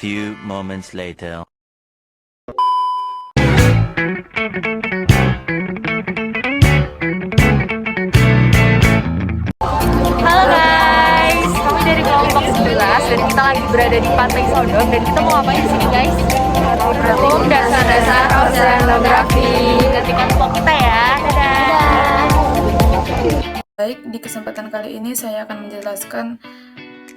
few moments later. Halo guys, kami dari kelompok 11 dan kita lagi berada di Pantai Sodong dan kita mau ngapain di sini guys? Praktikum dasar-dasar oceanografi. Nanti kelompok kita ya. Dadah. Baik, di kesempatan kali ini saya akan menjelaskan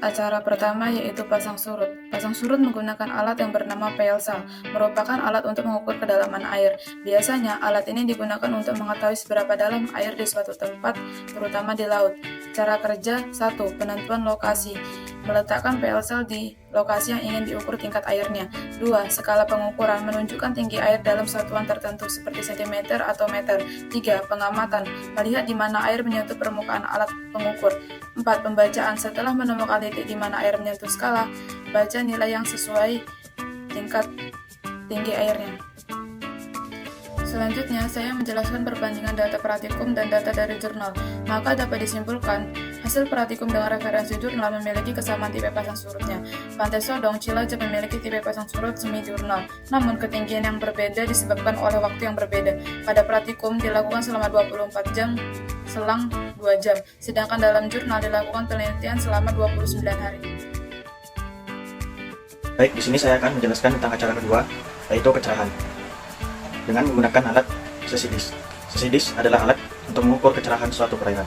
acara pertama yaitu pasang surut. Pasang surut menggunakan alat yang bernama PLSA, merupakan alat untuk mengukur kedalaman air. Biasanya alat ini digunakan untuk mengetahui seberapa dalam air di suatu tempat, terutama di laut. Cara kerja: 1. Penentuan lokasi. Meletakkan PLSA di lokasi yang ingin diukur tingkat airnya. 2. Skala pengukuran, menunjukkan tinggi air dalam satuan tertentu seperti cm atau meter. 3. Pengamatan, melihat di mana air menyentuh permukaan alat pengukur. 4. Pembacaan, setelah menemukan titik di mana air menyentuh skala, baca nilai yang sesuai tingkat tinggi airnya. Selanjutnya, saya menjelaskan perbandingan data praktikum dan data dari jurnal. Maka dapat disimpulkan, hasil praktikum dengan referensi jurnal memiliki kesamaan tipe pasang surutnya. Pantai Sodong, Cilacap memiliki tipe pasang surut semi jurnal, namun ketinggian yang berbeda disebabkan oleh waktu yang berbeda. Pada praktikum dilakukan selama 24 jam, selang 2 jam, sedangkan dalam jurnal dilakukan penelitian selama 29 hari. Baik, di sini saya akan menjelaskan tentang acara kedua, yaitu kecerahan. Dengan menggunakan alat sesidis. Sesidis adalah alat untuk mengukur kecerahan suatu perairan.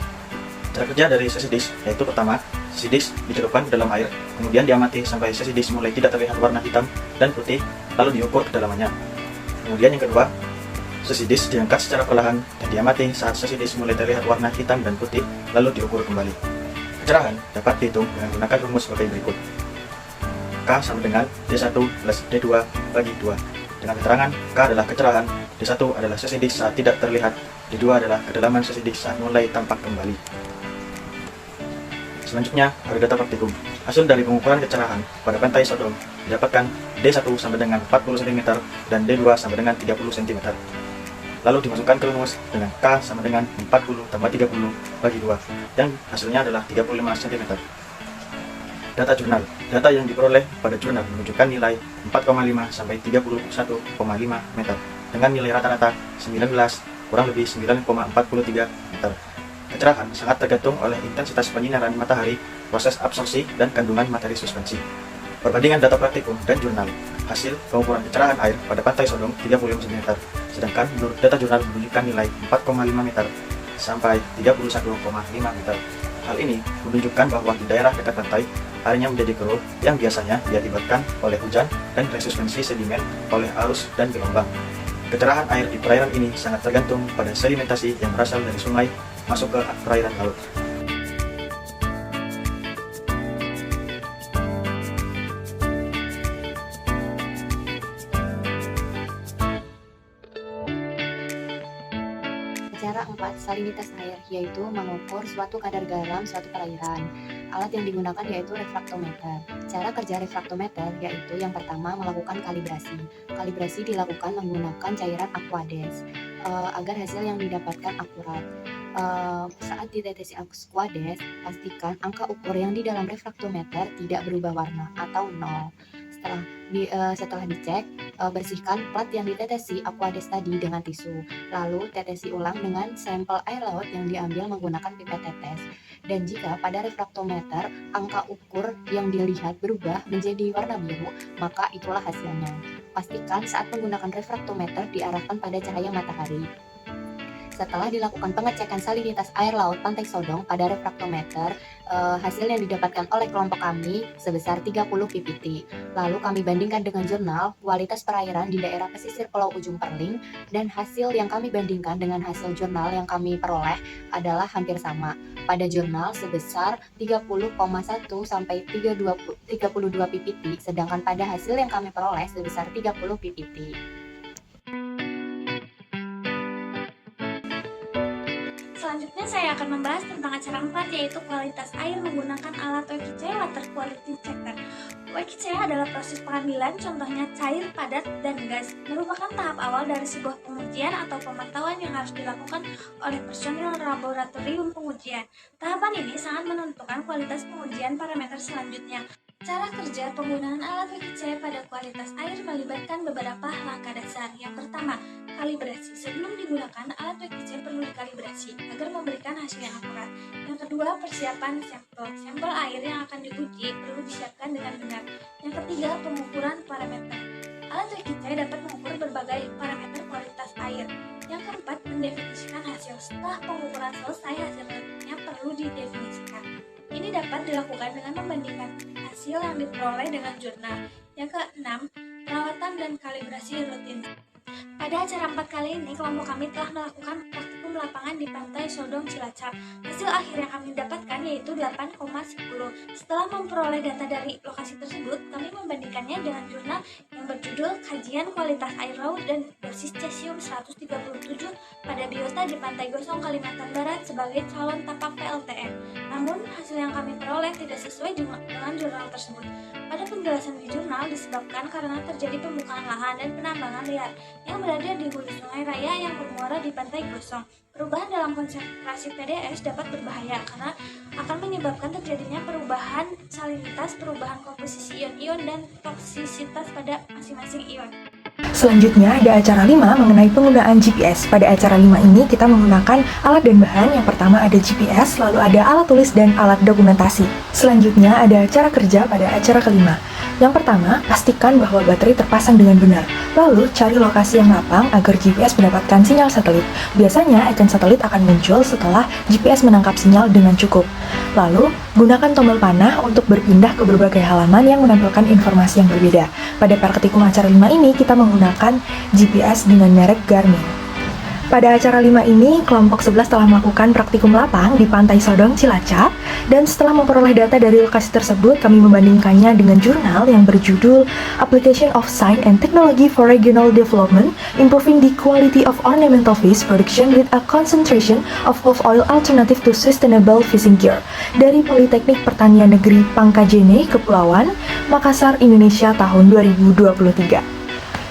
Cara kerja dari sesidis yaitu: pertama, sesidis dicelupkan ke dalam air, kemudian diamati sampai sesidis mulai tidak terlihat warna hitam dan putih, lalu diukur kedalamannya. Kemudian yang kedua, sesidis diangkat secara perlahan dan diamati saat sesidis mulai terlihat warna hitam dan putih, lalu diukur kembali. Kecerahan dapat dihitung dengan menggunakan rumus sebagai berikut. K sama dengan D1 plus D2 bagi 2. Dengan keterangan, K adalah kecerahan, D1 adalah sesidis saat tidak terlihat, D2 adalah kedalaman sesidis saat mulai tampak kembali. Selanjutnya, ada data praktikum. Hasil dari pengukuran kecerahan pada Pantai Sodong didapatkan D1 sama dengan 40 cm dan D2 sama dengan 30 cm. Lalu dimasukkan ke rumus dengan K sama dengan 40 tambah 30 bagi 2, yang hasilnya adalah 35 cm. Data jurnal. Data yang diperoleh pada jurnal menunjukkan nilai 4,5 sampai 31,5 meter dengan nilai rata-rata 19 kurang lebih 9,43 meter. Kecerahan sangat tergantung oleh intensitas penyinaran matahari, proses absorpsi, dan kandungan materi suspensi. Perbandingan data praktikum dan jurnal. Hasil pengukuran kecerahan air pada Pantai Sodong 35 cm, sedangkan menurut data jurnal menunjukkan nilai 4,5 meter sampai 31,5 meter. Hal ini menunjukkan bahwa di daerah dekat pantai, airnya menjadi keruh yang biasanya diakibatkan oleh hujan dan resuspensi sedimen oleh arus dan gelombang. Kecerahan air di perairan ini sangat tergantung pada sedimentasi yang berasal dari sungai masuk ke perairan laut. Cara 4, salinitas air, yaitu mengukur suatu kadar garam suatu perairan. Alat yang digunakan yaitu refraktometer. Cara kerja refraktometer yaitu yang pertama melakukan kalibrasi. Kalibrasi dilakukan menggunakan cairan Aquades agar hasil yang didapatkan akurat. Saat ditetesi Aquades, pastikan angka ukur yang di dalam refraktometer tidak berubah warna atau 0. Setelah dicek, bersihkan plat yang ditetesi Aquades tadi dengan tisu. Lalu tetesi ulang dengan sampel air laut yang diambil menggunakan pipet tetes. Dan jika pada refraktometer angka ukur yang dilihat berubah menjadi warna biru, maka itulah hasilnya. Pastikan saat menggunakan refraktometer diarahkan pada cahaya matahari. Setelah dilakukan pengecekan salinitas air laut Pantai Sodong pada refraktometer, hasil yang didapatkan oleh kelompok kami sebesar 30 ppt. Lalu kami bandingkan dengan jurnal kualitas perairan di daerah pesisir Pulau Ujung Perling, dan hasil yang kami bandingkan dengan hasil jurnal yang kami peroleh adalah hampir sama. Pada jurnal sebesar 30,1 sampai 32 ppt, sedangkan pada hasil yang kami peroleh sebesar 30 ppt. Selanjutnya saya akan membahas tentang acara 4, yaitu kualitas air menggunakan alat WQC Water Quality Checker. WQC adalah proses pengambilan contohnya cair, padat, dan gas. Merupakan tahap awal dari sebuah pengujian atau pemantauan yang harus dilakukan oleh personil laboratorium pengujian. Tahapan ini sangat menentukan kualitas pengujian parameter selanjutnya. Cara kerja penggunaan alat WQC pada kualitas air melibatkan beberapa langkah dasar. Yang pertama, kalibrasi. Sebelum digunakan, alat WQC perlu dikalibrasi agar memberikan hasil yang akurat. Yang kedua, persiapan sampel. Sampel air yang akan diuji perlu disiapkan dengan benar. Yang ketiga, pengukuran parameter. Alat WQC dapat mengukur berbagai parameter kualitas air. Yang keempat, mendefinisikan hasil. Setelah pengukuran selesai, hasilnya perlu didefinisikan. Ini dapat dilakukan dengan membandingkan hasil yang diperoleh dengan jurnal. Yang keenam, perawatan dan kalibrasi rutin. Pada acara 4 kali ini, kelompok kami telah melakukan praktikum lapangan di Pantai Sodong Cilacap. Hasil akhir yang kami dapatkan yaitu 8,10. Setelah memperoleh data dari lokasi tersebut, kami membandingkannya dengan jurnal yang berjudul Kajian Kualitas Air Laut dan Dosis Cesium 137 pada biota di Pantai Gosong, Kalimantan Barat sebagai calon tapak PLTN. Namun, hasil yang kami peroleh tidak sesuai dengan jurnal tersebut. Pada penjelasan di jurnal disebabkan karena terjadi pembukaan lahan dan penambangan liar yang berada di hulu sungai raya yang bermuara di Pantai Gosong. Perubahan dalam konsentrasi PDS dapat berbahaya karena akan menyebabkan terjadinya perubahan salinitas, perubahan komposisi ion-ion, dan toksisitas pada masing-masing ion. Selanjutnya ada acara 5 mengenai penggunaan GPS. Pada acara 5 ini kita menggunakan alat dan bahan. Yang pertama ada GPS, lalu ada alat tulis dan alat dokumentasi. Selanjutnya ada acara kerja pada acara kelima. Yang pertama, pastikan bahwa baterai terpasang dengan benar. Lalu, cari lokasi yang lapang agar GPS mendapatkan sinyal satelit. Biasanya, ikon satelit akan muncul setelah GPS menangkap sinyal dengan cukup. Lalu, gunakan tombol panah untuk berpindah ke berbagai halaman yang menampilkan informasi yang berbeda. Pada praktikum acara 5 ini, kita menggunakan GPS dengan merek Garmin. Pada acara 5 ini, kelompok 11 telah melakukan praktikum lapang di Pantai Sodong Cilacap, dan setelah memperoleh data dari lokasi tersebut, kami membandingkannya dengan jurnal yang berjudul Application of Science and Technology for Regional Development, Improving the Quality of Ornamental Fish Production with a Concentration of Oil Alternative to Sustainable Fishing Gear dari Politeknik Pertanian Negeri Pangkajene, Kepulauan, Makassar, Indonesia tahun 2023.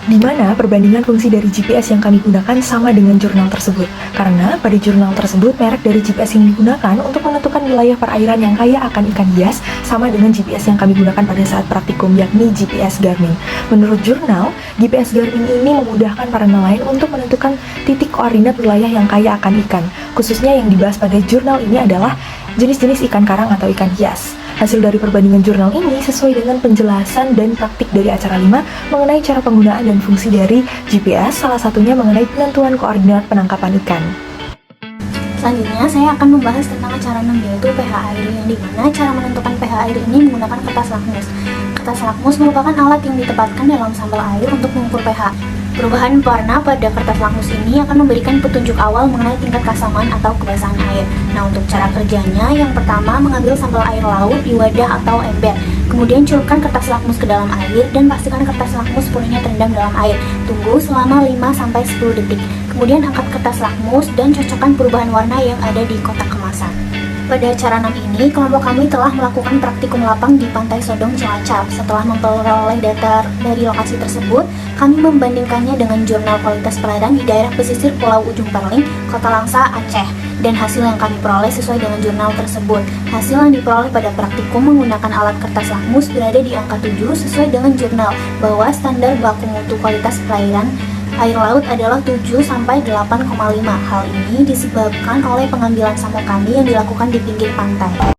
Di mana perbandingan fungsi dari GPS yang kami gunakan sama dengan jurnal tersebut. Karena pada jurnal tersebut, merek dari GPS yang digunakan untuk menentukan wilayah perairan yang kaya akan ikan hias sama dengan GPS yang kami gunakan pada saat praktikum, yakni GPS Garmin. Menurut jurnal, GPS Garmin ini memudahkan para nelayan untuk menentukan titik koordinat wilayah yang kaya akan ikan. Khususnya yang dibahas pada jurnal ini adalah jenis-jenis ikan karang atau ikan hias. Hasil dari perbandingan jurnal ini sesuai dengan penjelasan dan praktik dari acara 5 mengenai cara penggunaan dan fungsi dari GPS, salah satunya mengenai penentuan koordinat penangkapan ikan. Selanjutnya, saya akan membahas tentang acara 6, yaitu pH air, yang dimana cara menentukan pH air ini menggunakan kertas lakmus. Kertas lakmus merupakan alat yang ditempatkan dalam sampel air untuk mengukur pH. Perubahan warna pada kertas lakmus ini akan memberikan petunjuk awal mengenai tingkat keasaman atau kebasahan air. Nah, untuk cara kerjanya, yang pertama mengambil sampel air laut di wadah atau ember. Kemudian celupkan kertas lakmus ke dalam air dan pastikan kertas lakmus sepenuhnya terendam dalam air. Tunggu selama 5-10 detik. Kemudian angkat kertas lakmus dan cocokkan perubahan warna yang ada di kotak kemasan. Pada acara 6 ini, kelompok kami telah melakukan praktikum lapang di Pantai Sodong Cilacap. Setelah memperoleh data dari lokasi tersebut, kami membandingkannya dengan jurnal kualitas perairan di daerah pesisir Pulau Ujung Perling, Kota Langsa, Aceh. Dan hasil yang kami peroleh sesuai dengan jurnal tersebut. Hasil yang diperoleh pada praktikum menggunakan alat kertas lakmus berada di angka 7 sesuai dengan jurnal, bahwa standar baku mutu kualitas perairan air laut adalah 7-8,5. Hal ini disebabkan oleh pengambilan sampel kami yang dilakukan di pinggir pantai.